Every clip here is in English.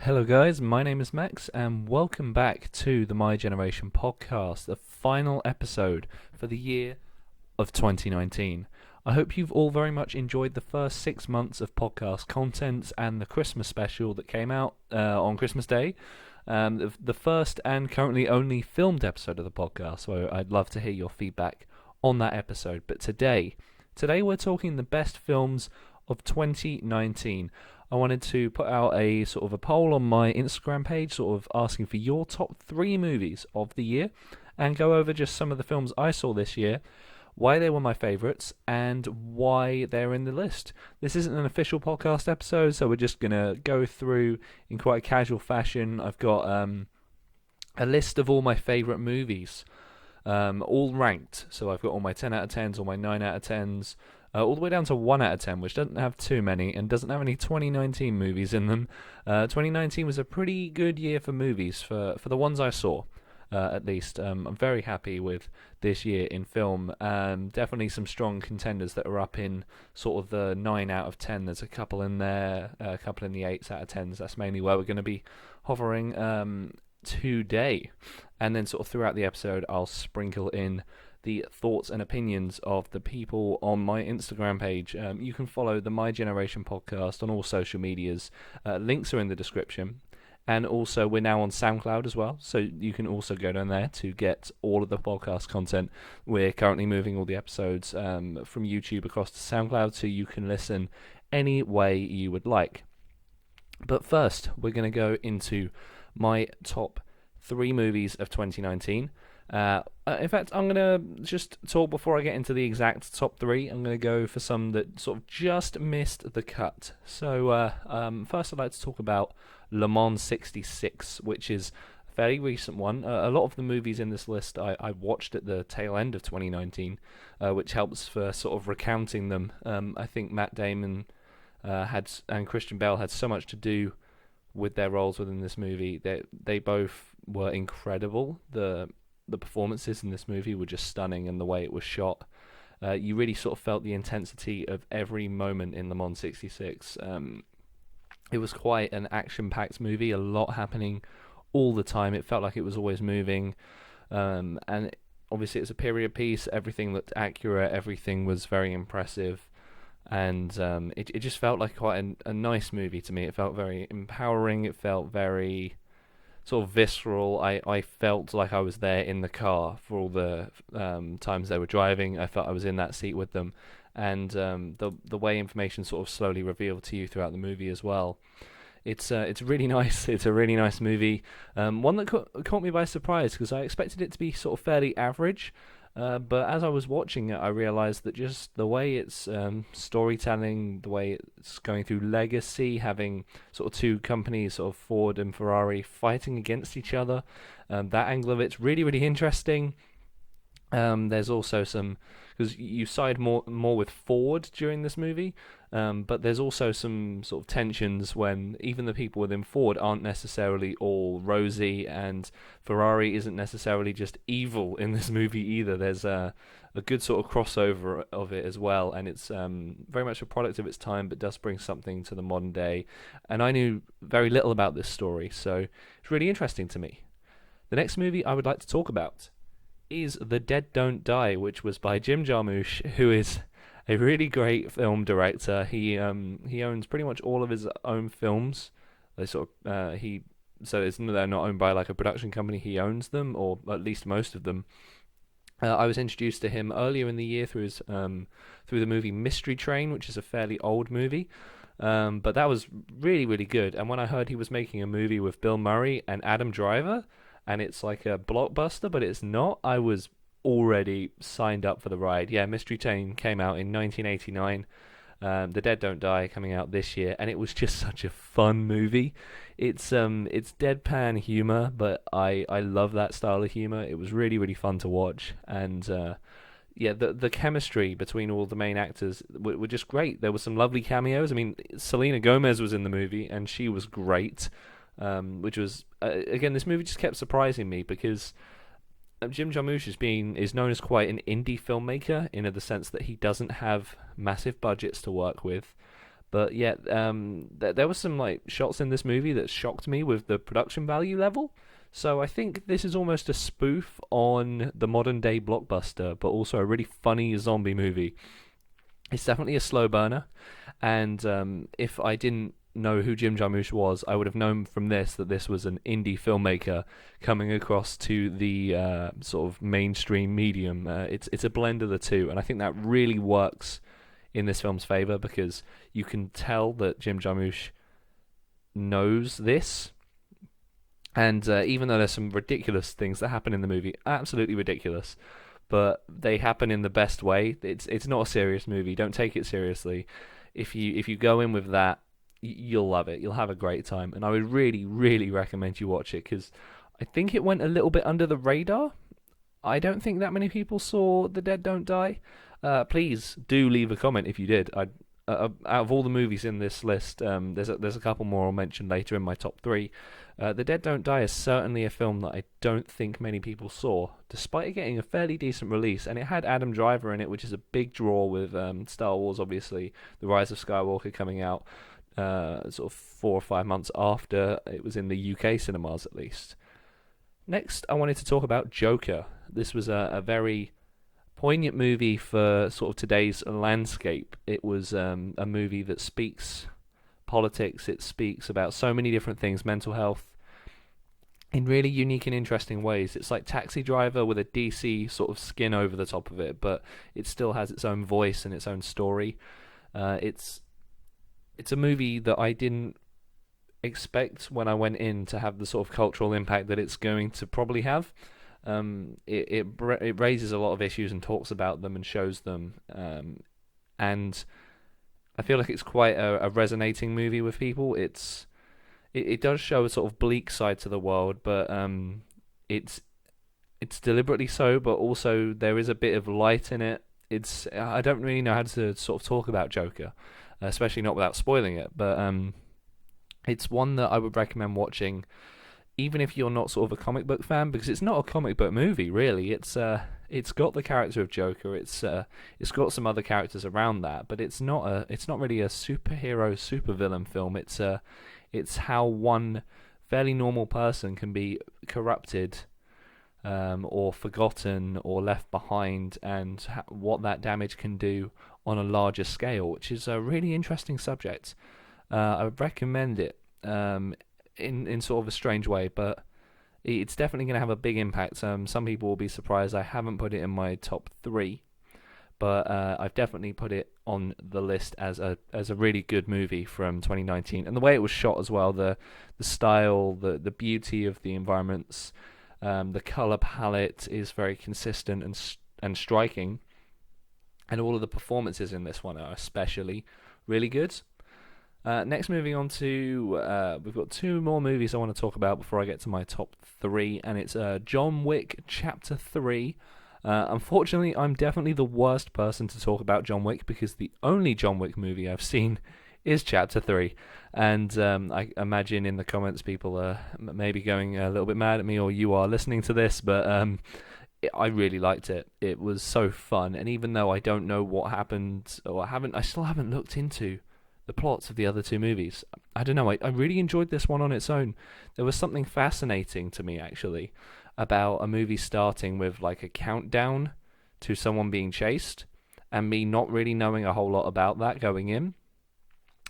Hello, guys. My name is Max, and welcome back to the My Generation podcast, the final episode for the year of 2019. I hope you've all very much enjoyed the first 6 months of podcast content and the Christmas special that came out on Christmas Day. The first and currently only filmed episode of the podcast, so I'd love to hear your feedback on that episode. But today we're talking the best films of 2019. I wanted to put out a sort of a poll on my Instagram page, sort of asking for your top 3 movies of the year, and go over just some of the films I saw this year, why they were my favourites, and why they're in the list. This isn't an official podcast episode, so we're just going to go through in quite a casual fashion. I've got a list of all my favourite movies, all ranked. So I've got all my 10 out of 10s, all my 9 out of 10s, all the way down to 1 out of 10, which doesn't have too many and doesn't have any 2019 movies in them. 2019 was a pretty good year for movies, for the ones I saw, at least. I'm very happy with this year in film. Definitely some strong contenders that are up in sort of the 9 out of 10. There's a couple in there, a couple in the 8s out of 10s. That's mainly where we're going to be hovering today. And then sort of throughout the episode, I'll sprinkle in the thoughts and opinions of the people on my Instagram page. You can follow the My Generation podcast on all social medias. Links are in the description. And also, we're now on Soundcloud as well, so you can also go down there to get all of the podcast content. We're currently moving all the episodes from YouTube across to Soundcloud, so you can listen any way you would like. But first, we're going to go into my top 3 movies of 2019. In fact, I'm going to just talk before I get into the exact top 3. I'm going to go for some that sort of just missed the cut. So first I'd like to talk about Le Mans 66, which is a fairly recent one. A lot of the movies in this list I watched at the tail end of 2019, which helps for sort of recounting them. I think Matt Damon and Christian Bale had so much to do with their roles within this movie. They both were incredible. The performances in this movie were just stunning, and the way it was shot, you really sort of felt the intensity of every moment in Le Mans 66. It was quite an action-packed movie, a lot happening all the time. It felt like it was always moving, and obviously it's a period piece. Everything looked accurate, everything was very impressive, and it just felt like quite a nice movie to me. It felt very empowering, it felt very sort of visceral. I felt like I was there in the car for all the times they were driving. I felt I was in that seat with them, and the way information sort of slowly revealed to you throughout the movie as well. It's really nice. It's a really nice movie. One that caught me by surprise, because I expected it to be sort of fairly average. But as I was watching it, I realised that just the way it's storytelling, the way it's going through legacy, having sort of 2 companies, sort of Ford and Ferrari, fighting against each other, that angle of it's really, really interesting. There's also some, because you side more with Ford during this movie, but there's also some sort of tensions when even the people within Ford aren't necessarily all rosy, and Ferrari isn't necessarily just evil in this movie either. There's a good sort of crossover of it as well, and it's very much a product of its time, but does bring something to the modern day. And I knew very little about this story, so it's really interesting to me. The next movie I would like to talk about is The Dead Don't Die, which was by Jim Jarmusch, who is a really great film director. He owns pretty much all of his own films. They're not owned by like a production company. He owns them, or at least most of them. I was introduced to him earlier in the year through the movie Mystery Train, which is a fairly old movie. But that was really, really good. And when I heard he was making a movie with Bill Murray and Adam Driver, and it's like a blockbuster, but it's not, I was already signed up for the ride. Yeah, Mystery Train came out in 1989. The Dead Don't Die coming out this year, and it was just such a fun movie. It's deadpan humor, but I love that style of humor. It was really, really fun to watch, and the chemistry between all the main actors were just great. There were some lovely cameos. I mean, Selena Gomez was in the movie, and she was great. Which was again, this movie just kept surprising me, because Jim Jarmusch is known as quite an indie filmmaker, in the sense that he doesn't have massive budgets to work with, But yeah, there was some like shots in this movie that shocked me with the production value level. So I think this is almost a spoof on the modern day blockbuster, but also a really funny zombie movie. It's definitely a slow burner, and if I didn't know who Jim Jarmusch was, I would have known from this that this was an indie filmmaker coming across to the sort of mainstream medium. It's a blend of the two, and I think that really works in this film's favor because you can tell that Jim Jarmusch knows this. And even though there's some ridiculous things that happen in the movie, absolutely ridiculous, but they happen in the best way. It's not a serious movie. Don't take it seriously. If you go in with that, you'll love it. You'll have a great time, and I would really, really recommend you watch it because I think it went a little bit under the radar. I don't think that many people saw The Dead Don't Die. Please do leave a comment if you did. Out of all the movies in this list, there's a couple more I'll mention later in my top three. The Dead Don't Die is certainly a film that I don't think many people saw, despite it getting a fairly decent release, and it had Adam Driver in it, which is a big draw with Star Wars, obviously, The Rise of Skywalker coming out sort of 4 or 5 months after it was in the UK cinemas at least. Next, I wanted to talk about Joker. This was a very poignant movie for sort of today's landscape. It was a movie that speaks politics, it speaks about so many different things, mental health, in really unique and interesting ways. It's like Taxi Driver with a DC sort of skin over the top of it, but it still has its own voice and its own story. It's a movie that I didn't expect when I went in to have the sort of cultural impact that it's going to probably have. It raises a lot of issues and talks about them and shows them, and I feel like it's quite a resonating movie with people. It does show a sort of bleak side to the world, but it's deliberately so. But also there is a bit of light in it. I don't really know how to sort of talk about Joker, especially not without spoiling it. But it's one that I would recommend watching, even if you're not sort of a comic book fan, because it's not a comic book movie really. It's got the character of Joker. It's got some other characters around that, but it's not really a superhero supervillain film. It's how one fairly normal person can be corrupted, or forgotten, or left behind, and what that damage can do on a larger scale, which is a really interesting subject. I would recommend it in sort of a strange way, but it's definitely going to have a big impact. Some people will be surprised I haven't put it in my top three, but I've definitely put it on the list as a really good movie from 2019. And the way it was shot as well, the style, the beauty of the environments, the color palette is very consistent and striking, and all of the performances in this one are especially really good. Next, moving on to, we've got 2 more movies I want to talk about before I get to my top 3, and it's John Wick Chapter 3. Unfortunately, I'm definitely the worst person to talk about John Wick because the only John Wick movie I've seen is Chapter 3. And I imagine in the comments people are maybe going a little bit mad at me, or you are listening to this, but I really liked it. It was so fun, and even though I don't know what happened, or I still haven't looked into the plots of the other 2 movies. I don't know, I really enjoyed this one on its own. There was something fascinating to me, actually, about a movie starting with like a countdown to someone being chased, and me not really knowing a whole lot about that going in.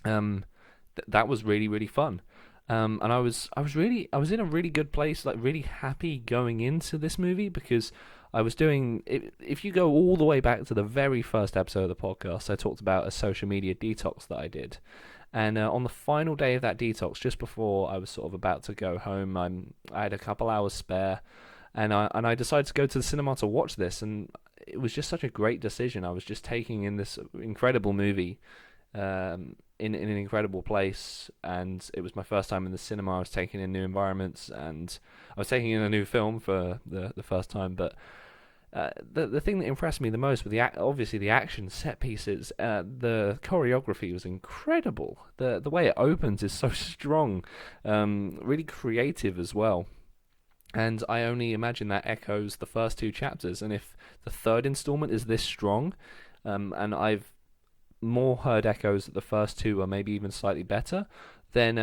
That was really, really fun. And I was in a really good place, like really happy going into this movie, because I was doing, if you go all the way back to the very first episode of the podcast, I talked about a social media detox that I did. And on the final day of that detox, just before I was sort of about to go home, I had a couple hours spare, and I decided to go to the cinema to watch this, and it was just such a great decision. I was just taking in this incredible movie, in an incredible place, and it was my first time in the cinema. I was taking in new environments, and I was taking in a new film for the first time, but the thing that impressed me the most were obviously the action set pieces. The choreography was incredible. The way it opens is so strong, really creative as well. And I only imagine that echoes the first 2 chapters. And if the third installment is this strong, and more heard echoes that the first two are maybe even slightly better, then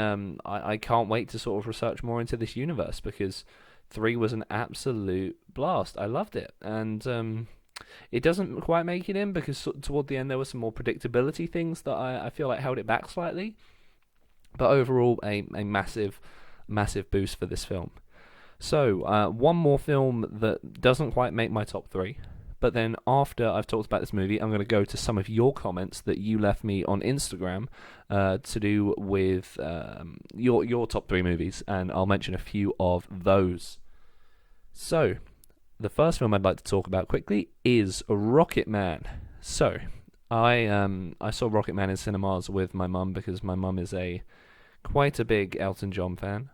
I can't wait to sort of research more into this universe, because 3 was an absolute blast. I loved it, and it doesn't quite make it in because toward the end there were some more predictability things that I feel like held it back slightly. But overall, a massive, massive boost for this film. So, one more film that doesn't quite make my top 3. But then after I've talked about this movie, I'm going to go to some of your comments that you left me on Instagram to do with your top 3 movies. And I'll mention a few of those. So, the first film I'd like to talk about quickly is Rocketman. So, I saw Rocketman in cinemas with my mum because my mum is quite a big Elton John fan,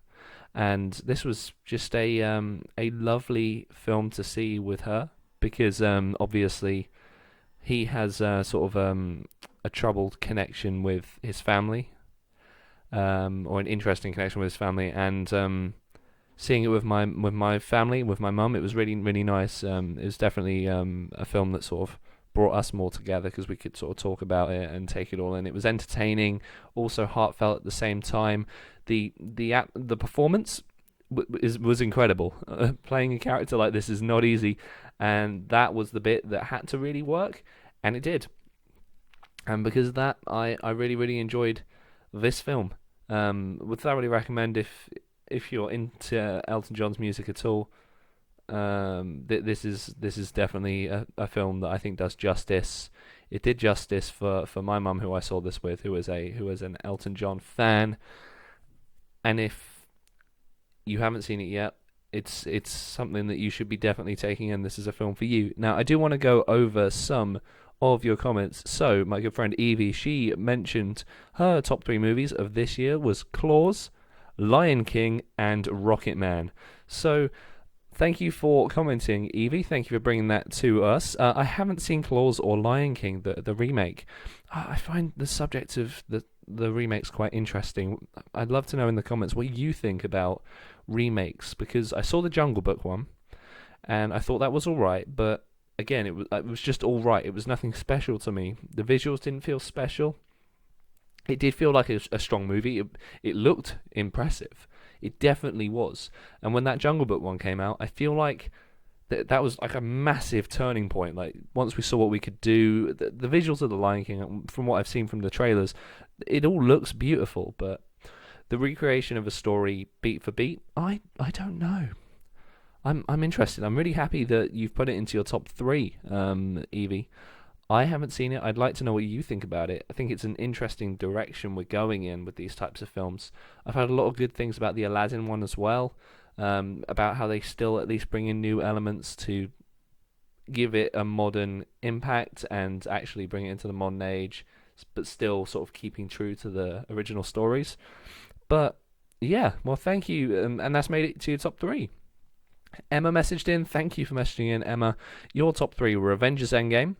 and this was just a lovely film to see with her, because obviously he has sort of a troubled connection with his family, or an interesting connection with his family, and seeing it with my family, with my mum, it was really, really nice. It was definitely a film that sort of brought us more together because we could sort of talk about it and take it all in. It was entertaining, also heartfelt at the same time. The performance was incredible. Playing a character like this is not easy, and that was the bit that had to really work, and it did. And because of that, I really, really enjoyed this film. Would thoroughly recommend if you're into Elton John's music at all. This is definitely a film that I think does justice. It did justice for my mum, who I saw this with, who was an Elton John fan. And if you haven't seen it yet, it's something that you should be definitely taking in. This is a film for you. Now, I do want to go over some of your comments. So, my good friend Evie, she mentioned her top 3 movies of this year was Klaus, Lion King, and Rocketman. So, thank you for commenting, Evie. Thank you for bringing that to us. I haven't seen Klaus or Lion King, the remake. I find the subject of the remakes quite interesting. I'd love to know in the comments what you think about remakes, because I saw the Jungle Book one, and I thought that was alright, but again, it was just alright. It was nothing special to me. The visuals didn't feel special. It did feel like a strong movie. It looked impressive. It definitely was. And when that Jungle Book one came out, I feel like that was like a massive turning point. Like, once we saw what we could do, the visuals of The Lion King, from what I've seen from the trailers, it all looks beautiful, but the recreation of a story beat for beat, I don't know. I'm interested. I'm really happy that you've put it into your top 3, Evie. I haven't seen it. I'd like to know what you think about it. I think it's an interesting direction we're going in with these types of films. I've heard a lot of good things about the Aladdin one as well, about how they still at least bring in new elements to give it a modern impact and actually bring it into the modern age, but still sort of keeping true to the original stories. But yeah, well, thank you, and that's made it to your top 3. Emma messaged in. Thank you for messaging in, Emma. Your top 3 were Avengers Endgame,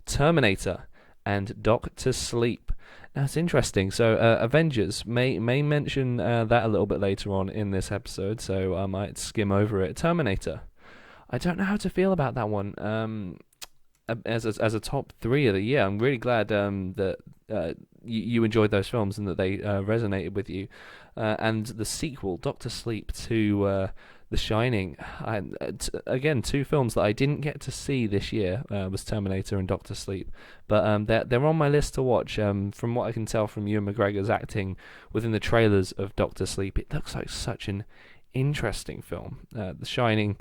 Terminator, and Doctor Sleep. Now, it's interesting. So Avengers may mention that a little bit later on in this episode, so I might skim over it. Terminator, I don't know how to feel about that one as a top 3 of the year. I'm really glad that you enjoyed those films and that they resonated with you. And the sequel, Doctor Sleep, to The Shining. Again, 2 films that I didn't get to see this year, was Terminator and Doctor Sleep. But they're on my list to watch. From what I can tell from Ewan McGregor's acting within the trailers of Doctor Sleep, it looks like such an interesting film. The Shining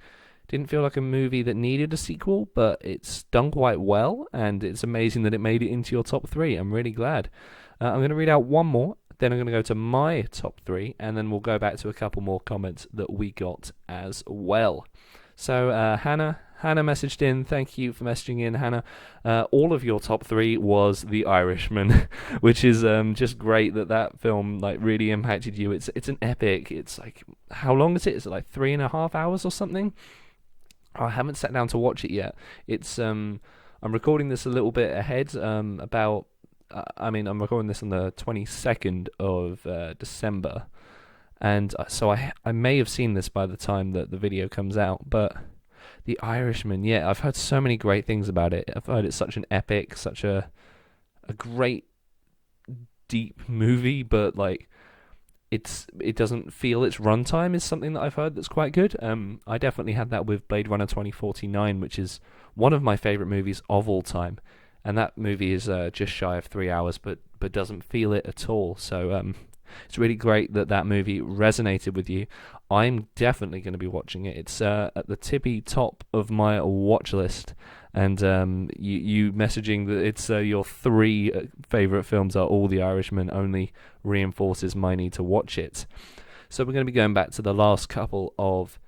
didn't feel like a movie that needed a sequel, but it's done quite well, and it's amazing that it made it into your top 3. I'm really glad. I'm going to read out one more, then I'm going to go to my top 3, and then we'll go back to a couple more comments that we got as well. So Hannah messaged in. Thank you for messaging in, Hannah. All of your top 3 was The Irishman, which is just great that film like really impacted you. It's an epic. It's like, how long is it? Is it like 3.5 hours or something? I haven't sat down to watch it yet. It's I'm recording this a little bit ahead. I'm recording this on the 22nd of December, and so I may have seen this by the time that the video comes out. But The Irishman, yeah, I've heard so many great things about it. I've heard it's such an epic, such a a great deep movie, but like it doesn't feel its runtime is something that I've heard that's quite good. I definitely had that with Blade Runner 2049, which is one of my favorite movies of all time, and that movie is just shy of 3 hours, but doesn't feel it at all. So it's really great that that movie resonated with you. I'm definitely going to be watching it. It's at the tippy top of my watch list. And you messaging that it's your three favourite films are all The Irishman only reinforces my need to watch it. So we're going to be going back to the last couple of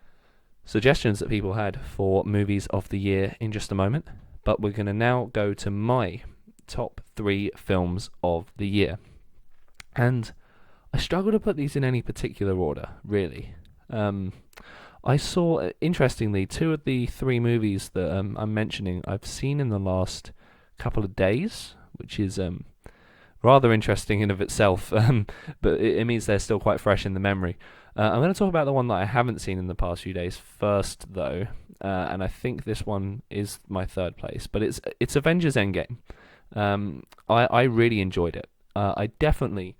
suggestions that people had for movies of the year in just a moment. But we're going to now go to my top 3 films of the year. And I struggle to put these in any particular order, really. I saw, interestingly, 2 of the 3 movies that I'm mentioning I've seen in the last couple of days, which is rather interesting in of itself, but it means they're still quite fresh in the memory. I'm going to talk about the one that I haven't seen in the past few days first, though, and I think this one is my third place, but it's Avengers Endgame. I really enjoyed it. I definitely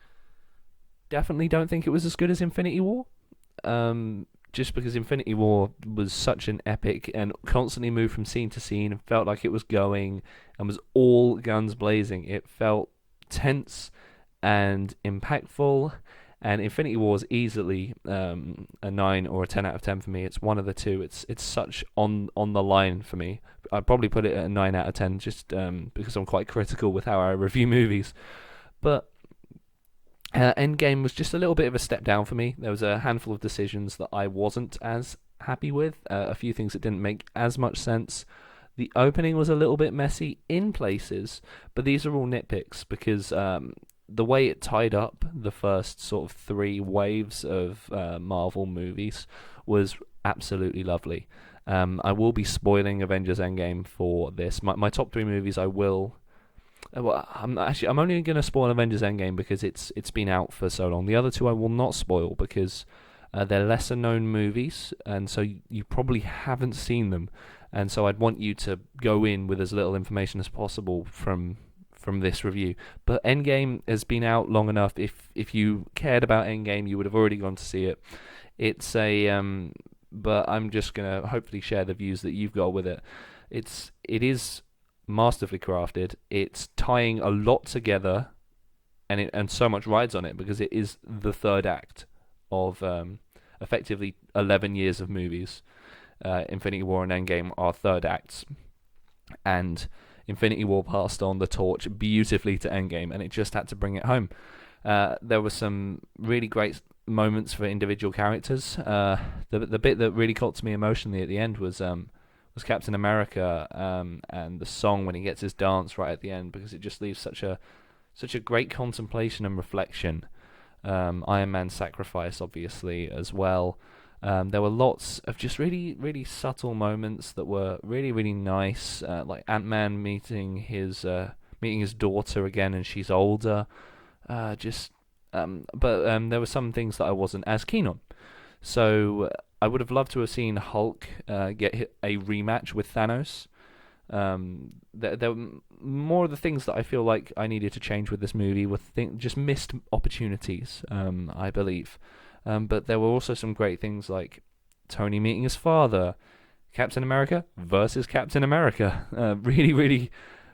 don't think it was as good as Infinity War. Just because Infinity War was such an epic and constantly moved from scene to scene and felt like it was going and was all guns blazing. It felt tense and impactful, and Infinity War is easily a 9 or a 10 out of 10 for me. It's one of the two. It's such on the line for me. I'd probably put it at a 9 out of 10 just because I'm quite critical with how I review movies. But Endgame was just a little bit of a step down for me. There was a handful of decisions that I wasn't as happy with, a few things that didn't make as much sense. The opening was a little bit messy in places, but these are all nitpicks because the way it tied up the first sort of 3 waves of Marvel movies was absolutely lovely. I will be spoiling Avengers Endgame for this. My top 3 movies I will... Well, I'm only going to spoil Avengers Endgame because it's been out for so long. The other 2 I will not spoil because they're lesser known movies, and so you probably haven't seen them. And so I'd want you to go in with as little information as possible from this review. But Endgame has been out long enough. If you cared about Endgame, you would have already gone to see it. It's a but I'm just going to hopefully share the views that you've got with it. It is masterfully crafted. It's tying a lot together, and so much rides on it because it is the third act of effectively 11 years of movies. Infinity War and Endgame are third acts, and Infinity War passed on the torch beautifully to Endgame, and it just had to bring it home. There were some really great moments for individual characters. The bit that really caught to me emotionally at the end was Captain America and the song when he gets his dance right at the end, because it just leaves such a great contemplation and reflection. Iron Man's sacrifice, obviously, as well. There were lots of just really, really subtle moments that were really, really nice, like Ant-Man meeting his daughter again, and she's older. But there were some things that I wasn't as keen on. So I would have loved to have seen Hulk get a rematch with Thanos. There were more of the things that I feel like I needed to change with this movie were just missed opportunities, I believe. But there were also some great things like Tony meeting his father, Captain America versus Captain America. Really, really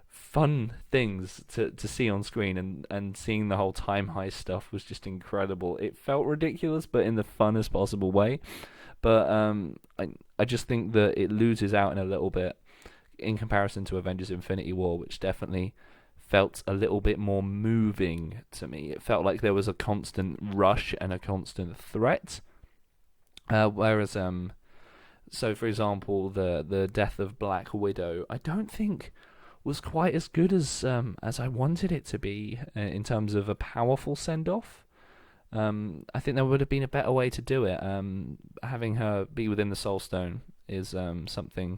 fun things to see on screen, and seeing the whole time heist stuff was just incredible. It felt ridiculous, but in the funnest possible way. But I just think that it loses out in a little bit in comparison to Avengers Infinity War, which definitely felt a little bit more moving to me. It felt like there was a constant rush and a constant threat. Whereas, so for example, the death of Black Widow, I don't think was quite as good as I wanted it to be in terms of a powerful send-off. I think there would have been a better way to do it. Having her be within the Soul Stone is something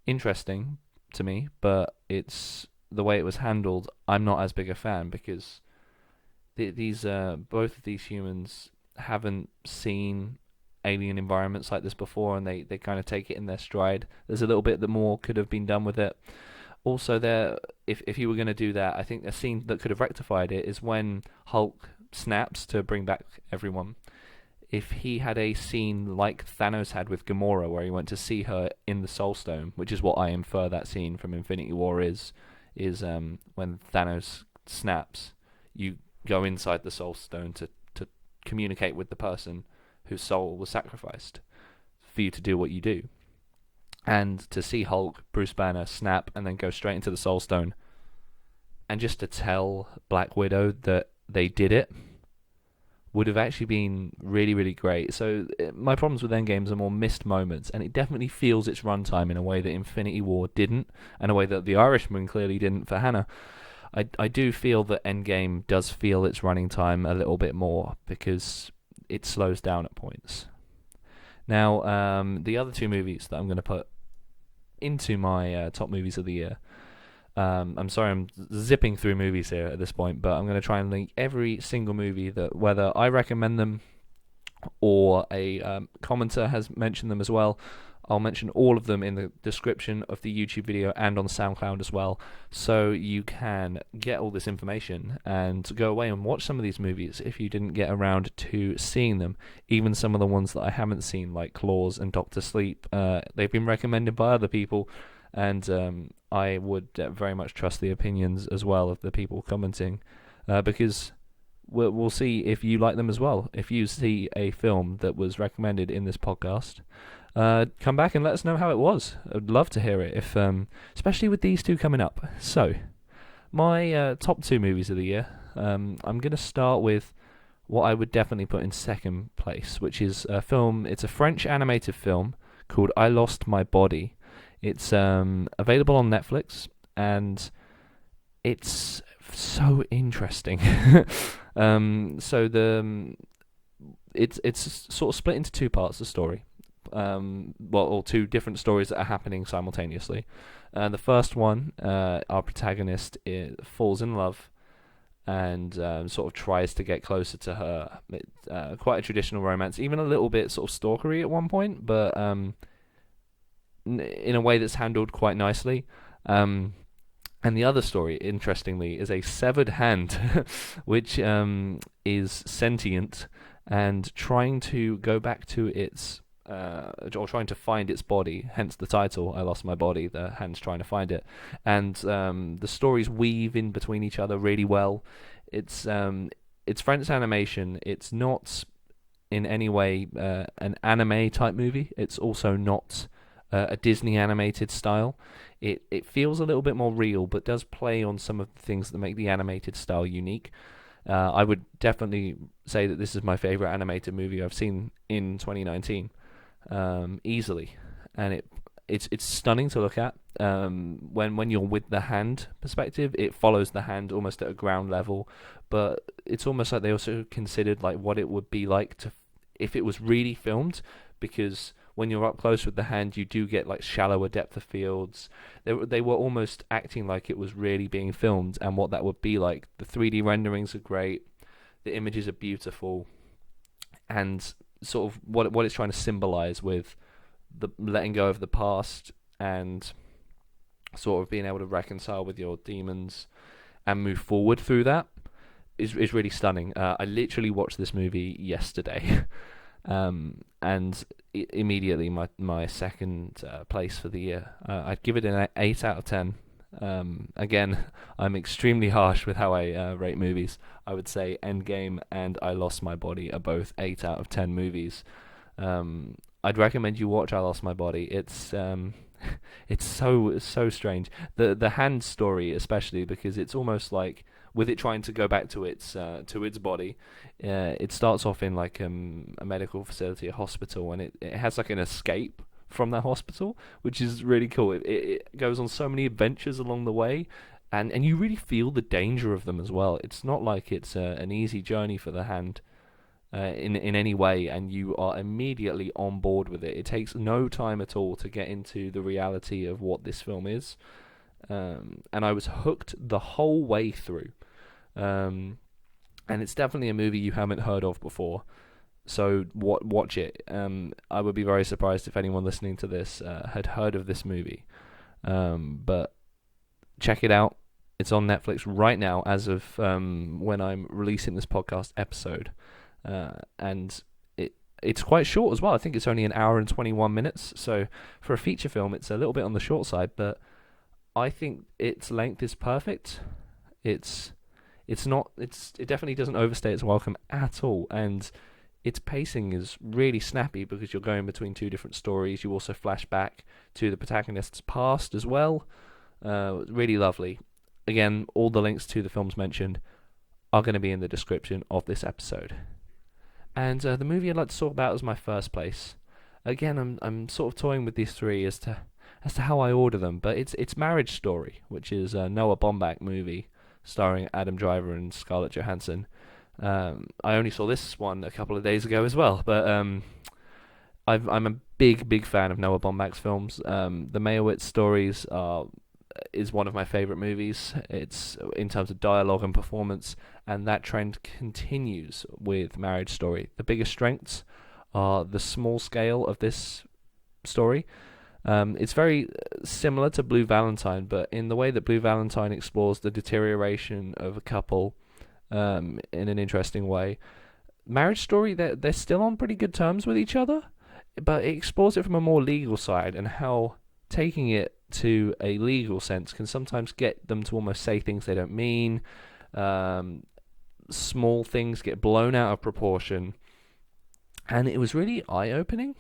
interesting to me, but it's the way it was handled. I'm not as big a fan because both of these humans haven't seen alien environments like this before, and they kind of take it in their stride. There's a little bit that more could have been done with it. Also, there, if you were going to do that, I think a scene that could have rectified it is when Hulk snaps to bring back everyone. If he had a scene like Thanos had with Gamora, where he went to see her in the Soul Stone, which is what I infer that scene from Infinity War is when Thanos snaps, you go inside the Soul Stone to communicate with the person whose soul was sacrificed for you to do what you do. And to see Hulk, Bruce Banner, snap and then go straight into the Soul Stone, and just to tell Black Widow that they did it, would have actually been really, really great. So my problems with Endgames are more missed moments, and it definitely feels its runtime in a way that Infinity War didn't, and a way that The Irishman clearly didn't for Hannah. I do feel that Endgame does feel its running time a little bit more, because it slows down at points. Now, the other two movies that I'm going to put into my top movies of the year. I'm sorry, I'm zipping through movies here at this point, but I'm going to try and link every single movie that, whether I recommend them or a commenter has mentioned them as well, I'll mention all of them in the description of the YouTube video and on SoundCloud as well, so you can get all this information and go away and watch some of these movies if you didn't get around to seeing them. Even some of the ones that I haven't seen, like Klaus and Doctor Sleep, they've been recommended by other people, and I would very much trust the opinions as well of the people commenting, because we'll see if you like them as well. If you see a film that was recommended in this podcast, come back and let us know how it was. I'd love to hear it, if especially with these two coming up. So, my top two movies of the year. I'm going to start with what I would definitely put in second place, which is a film. It's a French animated film called I Lost My Body. It's available on Netflix, and it's so interesting. It's sort of split into two parts, the story. Or two different stories that are happening simultaneously. The first one, our protagonist falls in love and sort of tries to get closer to her. It's quite a traditional romance, even a little bit sort of stalkery at one point, but in a way that's handled quite nicely. And the other story, interestingly, is a severed hand, which is sentient and trying to go back to its, or trying to find its body, hence the title, I Lost My Body, the hand's trying to find it. And the stories weave in between each other really well. It's French animation. It's not in any way an anime type movie. It's also not a Disney animated style. It feels a little bit more real, but does play on some of the things that make the animated style unique. I would definitely say that this is my favorite animated movie I've seen in 2019, easily, and it's stunning to look at. When you're with the hand perspective, it follows the hand almost at a ground level, but it's almost like they also considered like what it would be like to if it was really filmed, because when you're up close with the hand, you do get like shallower depth of fields. They were almost acting like it was really being filmed and what that would be like. The 3D renderings are great. The images are beautiful. And sort of what it's trying to symbolize with the letting go of the past and sort of being able to reconcile with your demons and move forward through that is really stunning. I literally watched this movie yesterday. And immediately my second place for the year. I'd give it an 8 out of 10. Again, I'm extremely harsh with how I rate movies. I would say Endgame and I Lost My Body are both 8 out of 10 movies. I'd recommend you watch I Lost My Body. It's so strange. The hand story especially, because it's almost like with it trying to go back to its body, it starts off in like a medical facility, a hospital, and it has like an escape from that hospital, which is really cool. It goes on so many adventures along the way, and you really feel the danger of them as well. It's not like it's an easy journey for the hand in any way, and you are immediately on board with it. It takes no time at all to get into the reality of what this film is, and I was hooked the whole way through. And it's definitely a movie you haven't heard of before, so watch it. I would be very surprised if anyone listening to this had heard of this movie, but check it out. It's on Netflix right now as of when I'm releasing this podcast episode. And it's quite short as well. I think it's only an hour and 21 minutes. So for a feature film, it's a little bit on the short side, but I think its length is perfect. It definitely doesn't overstay its welcome at all, and its pacing is really snappy because you're going between two different stories. You also flash back to the protagonist's past as well. Really lovely. Again, all the links to the films mentioned are going to be in the description of this episode. And the movie I'd like to talk about as my first place. Again, I'm sort of toying with these three as to how I order them, but it's Marriage Story, which is a Noah Baumbach movie starring Adam Driver and Scarlett Johansson. I only saw this one a couple of days ago as well, but I'm a big fan of Noah Baumbach's films. The Meyerowitz stories is one of my favourite movies. It's in terms of dialogue and performance, and that trend continues with Marriage Story. The biggest strengths are the small scale of this story. It's very similar to Blue Valentine, but in the way that Blue Valentine explores the deterioration of a couple in an interesting way, Marriage Story, they're still on pretty good terms with each other, but it explores it from a more legal side and how taking it to a legal sense can sometimes get them to almost say things they don't mean. Small things get blown out of proportion, and it was really eye-opening.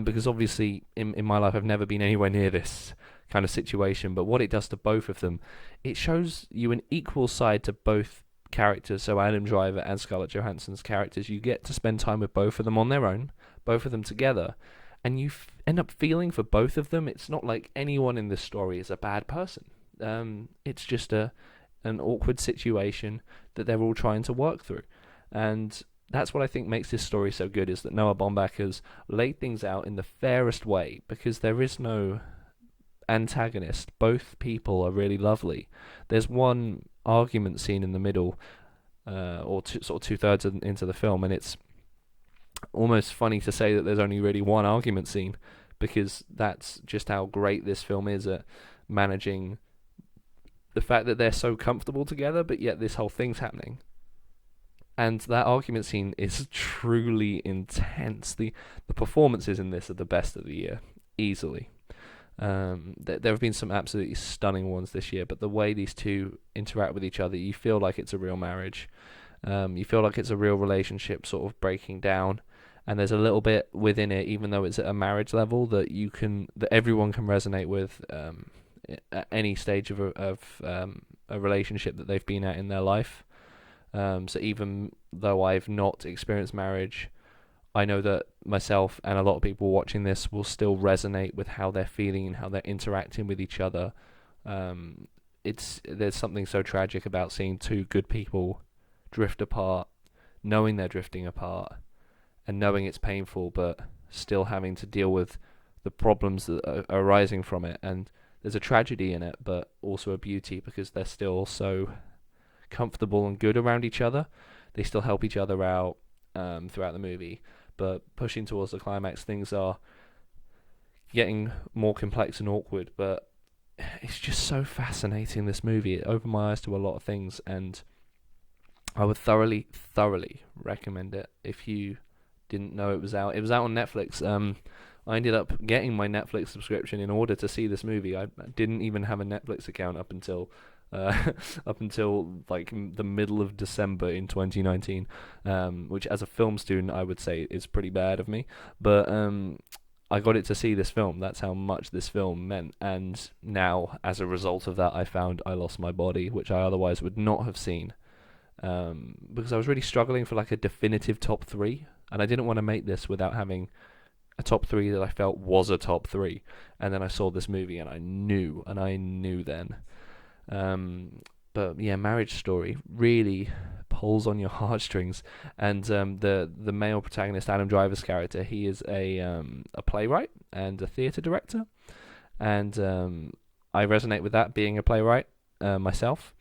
Because obviously in my life I've never been anywhere near this kind of situation, but what it does to both of them, it shows you an equal side to both characters, so Adam Driver and Scarlett Johansson's characters. You get to spend time with both of them on their own, both of them together, and you end up feeling for both of them. It's not like anyone in this story is a bad person. It's just an awkward situation that they're all trying to work through, and that's what I think makes this story so good, is that Noah Baumbach has laid things out in the fairest way, because there is no antagonist. Both people are really lovely. There's one argument scene in the middle, sort of two-thirds into the film, and it's almost funny to say that there's only really one argument scene, because that's just how great this film is at managing the fact that they're so comfortable together, but yet this whole thing's happening. And that argument scene is truly intense. The performances in this are the best of the year, easily. There have been some absolutely stunning ones this year, but the way these two interact with each other, you feel like it's a real marriage. You feel like it's a real relationship sort of breaking down. And there's a little bit within it, even though it's at a marriage level, that everyone can resonate with at any stage of a relationship that they've been at in their life. So even though I've not experienced marriage, I know that myself and a lot of people watching this will still resonate with how they're feeling and how they're interacting with each other. There's something so tragic about seeing two good people drift apart, knowing they're drifting apart, and knowing it's painful, but still having to deal with the problems that are arising from it. And there's a tragedy in it, but also a beauty, because they're still so comfortable and good around each other. They still help each other out throughout the movie, but pushing towards the climax, things are getting more complex and awkward. But it's just so fascinating, this movie. It opened my eyes to a lot of things, and I would thoroughly recommend it if you didn't know it was out. It was out on Netflix. I ended up getting my Netflix subscription in order to see this movie. I didn't even have a Netflix account up until like the middle of December in 2019, which as a film student I would say is pretty bad of me, but I got it to see this film. That's how much this film meant. And now, as a result of that, I found I Lost My Body, which I otherwise would not have seen, because I was really struggling for like a definitive top 3, and I didn't want to make this without having a top 3 that I felt was a top 3. And then I saw this movie and I knew then. But yeah, Marriage Story really pulls on your heartstrings, and the male protagonist, Adam Driver's character, he is a playwright and a theatre director, and I resonate with that, being a playwright myself.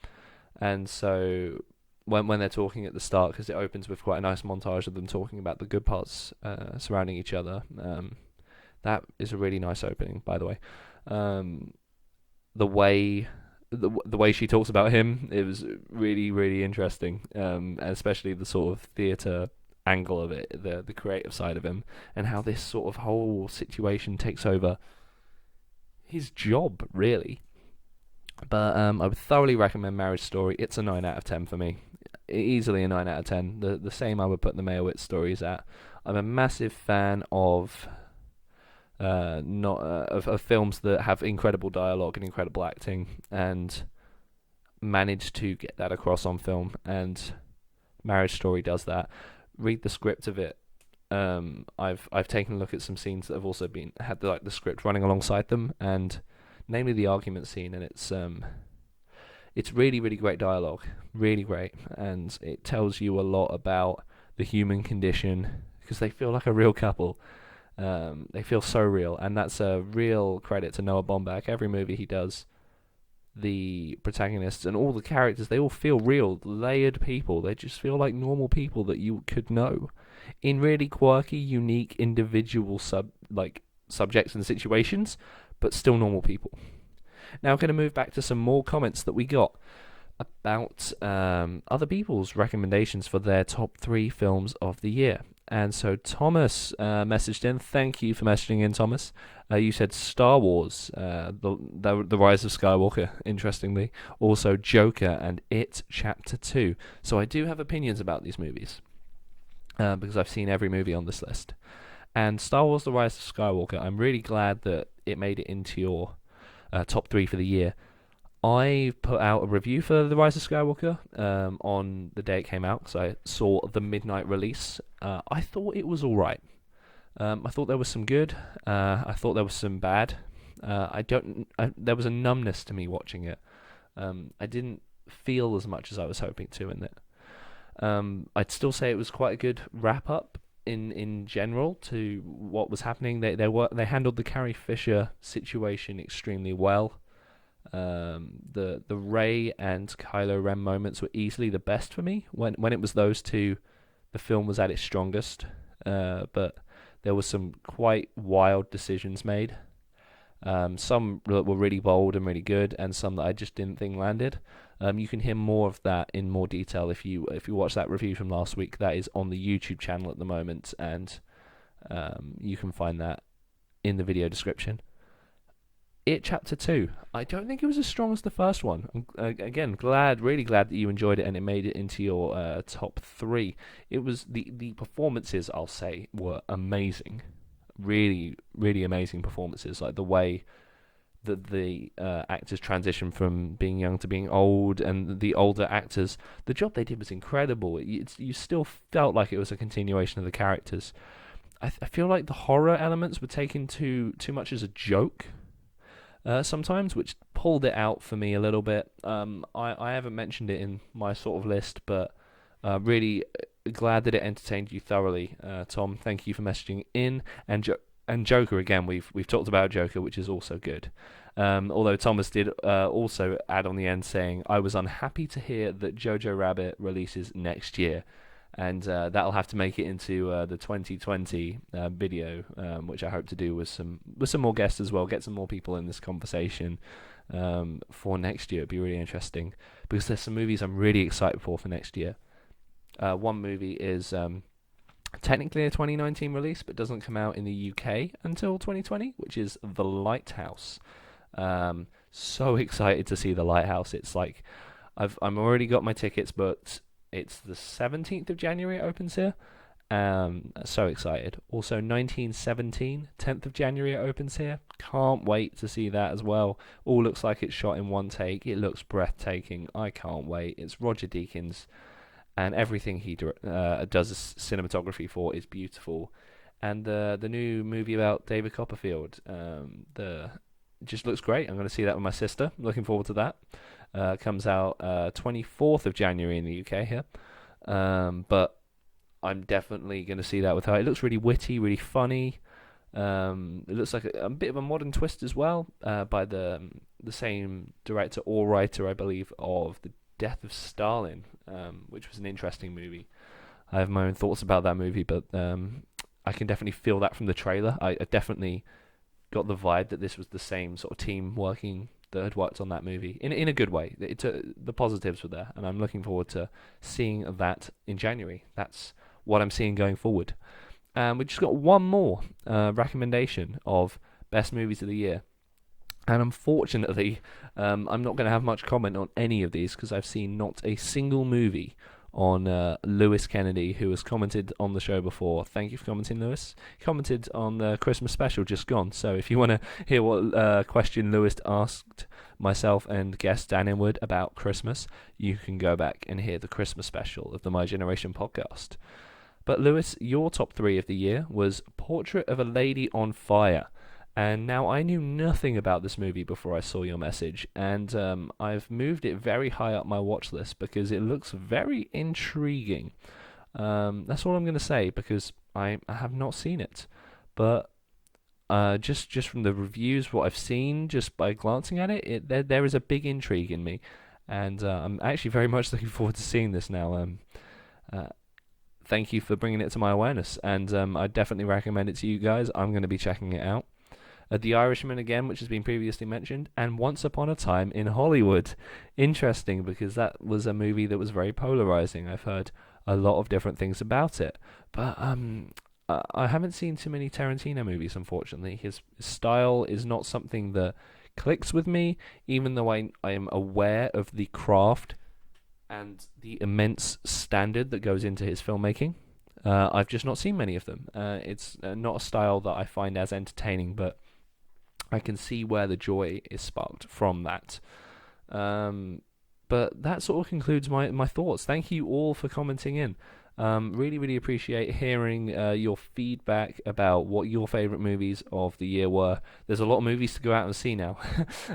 And so when they're talking at the start, because it opens with quite a nice montage of them talking about the good parts surrounding each other, that is a really nice opening, by the way. The way the way she talks about him, it was really, really interesting. Especially the sort of theatre angle of it, the creative side of him, and how this sort of whole situation takes over his job, really. But I would thoroughly recommend Marriage Story. It's a 9 out of 10 for me. Easily a 9 out of 10. The same I would put the Meyerowitz stories at. I'm a massive fan of not of films that have incredible dialogue and incredible acting and manage to get that across on film, and Marriage Story does that. Read the script of it. I've taken a look at some scenes that have also had the script running alongside them, and namely the argument scene, and it's really, really great dialogue, really great, and it tells you a lot about the human condition, because they feel like a real couple. They feel so real, and that's a real credit to Noah Baumbach. Every movie he does, the protagonists and all the characters, they all feel real, layered people. They just feel like normal people that you could know, in really quirky, unique, individual subjects and situations, but still normal people. Now I'm going to move back to some more comments that we got about other people's recommendations for their top 3 films of the year. And so Thomas messaged in. Thank you for messaging in, Thomas. You said Star Wars, the Rise of Skywalker, interestingly. Also Joker and It Chapter 2. So I do have opinions about these movies, because I've seen every movie on this list. And Star Wars The Rise of Skywalker, I'm really glad that it made it into your top 3 for the year. I put out a review for The Rise of Skywalker on the day it came out, because I saw the midnight release. I thought it was alright. I thought there was some good. I thought there was some bad. There was a numbness to me watching it. I didn't feel as much as I was hoping to in it. I'd still say it was quite a good wrap-up in general to what was happening. They handled the Carrie Fisher situation extremely well. The Rey and Kylo Ren moments were easily the best for me. When it was those two, the film was at its strongest. But there were some quite wild decisions made. Some that were really bold and really good, and some that I just didn't think landed. You can hear more of that in more detail if you watch that review from last week. That is on the YouTube channel at the moment, and you can find that in the video description. It Chapter 2. I don't think it was as strong as the first one. I'm again really glad that you enjoyed it and it made it into your top 3. It was the performances, I'll say, were amazing. Really, really amazing performances. Like the way that the actors transition from being young to being old, and the older actors, the job they did was incredible. You still felt like it was a continuation of the characters. I feel like the horror elements were taken too much as a joke sometimes, which pulled it out for me a little bit. I haven't mentioned it in my sort of list, but really glad that it entertained you thoroughly, Tom. Thank you for messaging in. And Joker, again, we've talked about Joker, which is also good. Although Thomas did also add on the end saying, I was unhappy to hear that Jojo Rabbit releases next year. And that'll have to make it into the 2020 video, which I hope to do with some more guests as well, get some more people in this conversation for next year. It'd be really interesting, because there's some movies I'm really excited for next year. One movie is technically a 2019 release, but doesn't come out in the UK until 2020, which is The Lighthouse. So excited to see The Lighthouse. It's like I've already got my tickets booked. It's the 17th of January it opens here. So excited. Also 1917, 10th of January it opens here. Can't wait to see that as well. All looks like it's shot in one take. It looks breathtaking. I can't wait. It's Roger Deakins, and everything he does cinematography for is beautiful. And the new movie about David Copperfield, just looks great. I'm going to see that with my sister. Looking forward to that. Comes out 24th of January in the UK here. But I'm definitely going to see that with her. It looks really witty, really funny. It looks like a bit of a modern twist as well, by the same director or writer, I believe, of The Death of Stalin, which was an interesting movie. I have my own thoughts about that movie, but I can definitely feel that from the trailer. I definitely got the vibe that this was the same sort of team working that had worked on that movie in a good way. The positives were there, and I'm looking forward to seeing that in January. That's what I'm seeing going forward. We just got one more recommendation of best movies of the year. And unfortunately, I'm not going to have much comment on any of these because I've seen not a single movie on Lewis Kennedy, who has commented on the show before. Thank you for commenting, Lewis. He commented on the Christmas special just gone. So if you want to hear what question Lewis asked myself and guest Dan Inwood about Christmas, you can go back and hear the Christmas special of the My Generation podcast. But Lewis, your top 3 of the year was Portrait of a Lady on Fire. And now I knew nothing about this movie before I saw your message, and I've moved it very high up my watch list because it looks very intriguing. That's all I'm going to say because I have not seen it. But just from the reviews, what I've seen, just by glancing at it, there is a big intrigue in me, and I'm actually very much looking forward to seeing this now. Thank you for bringing it to my awareness, and I definitely recommend it to you guys. I'm going to be checking it out. The Irishman again, which has been previously mentioned, and Once Upon a Time in Hollywood. Interesting, because that was a movie that was very polarizing. I've heard a lot of different things about it, but I haven't seen too many Tarantino movies, unfortunately. His style is not something that clicks with me, even though I am aware of the craft and the immense standard that goes into his filmmaking. I've just not seen many of them. It's not a style that I find as entertaining, but I can see where the joy is sparked from that. But that sort of concludes my thoughts. Thank you all for commenting in. Really, really appreciate hearing your feedback about what your favourite movies of the year were. There's a lot of movies to go out and see now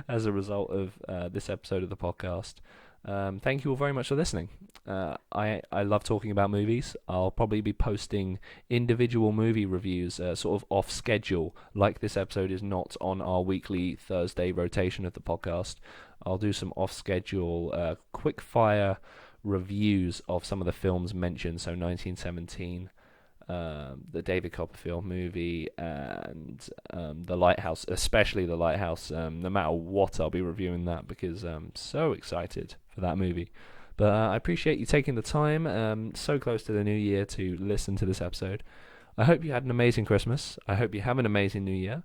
as a result of this episode of the podcast. Thank you all very much for listening. I love talking about movies. I'll probably be posting individual movie reviews sort of off schedule, like this episode is not on our weekly Thursday rotation of the podcast. I'll do some off schedule quick fire reviews of some of the films mentioned, so 1917, the David Copperfield movie, and The Lighthouse, especially The Lighthouse. No matter what, I'll be reviewing that because I'm so excited for that movie. But I appreciate you taking the time so close to the new year to listen to this episode. I hope you had an amazing Christmas. I hope you have an amazing new year.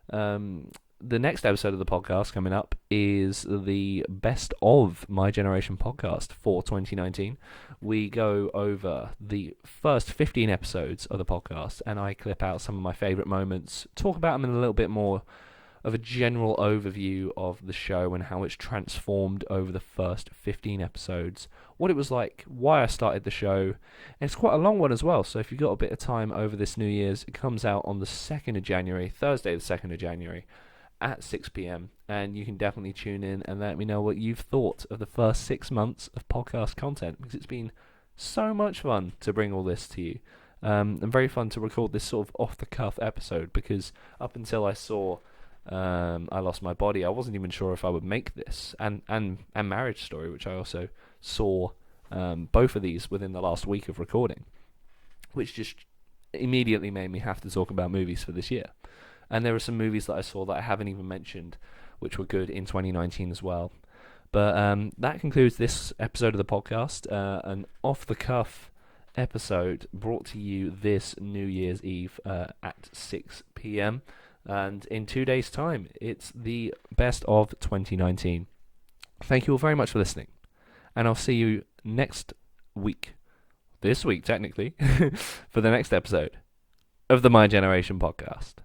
The next episode of the podcast coming up is the best of My Generation podcast for 2019. We go over the first 15 episodes of the podcast, and I clip out some of my favourite moments, talk about them in a little bit more of a general overview of the show and how it's transformed over the first 15 episodes, what it was like, why I started the show, and it's quite a long one as well, so if you've got a bit of time over this New Year's, it comes out on the 2nd of January, Thursday the 2nd of January, at 6 p.m, and you can definitely tune in and let me know what you've thought of the first 6 months of podcast content, because it's been so much fun to bring all this to you, and very fun to record this sort of off-the-cuff episode, because up until I saw I Lost My Body, I wasn't even sure if I would make this, and Marriage Story, which I also saw both of these within the last week of recording, which just immediately made me have to talk about movies for this year. And there are some movies that I saw that I haven't even mentioned, which were good in 2019 as well. But that concludes this episode of the podcast, an off-the-cuff episode brought to you this New Year's Eve at 6 p.m. And in 2 days' time, it's the best of 2019. Thank you all very much for listening. And I'll see you next week, this week technically, for the next episode of the My Generation podcast.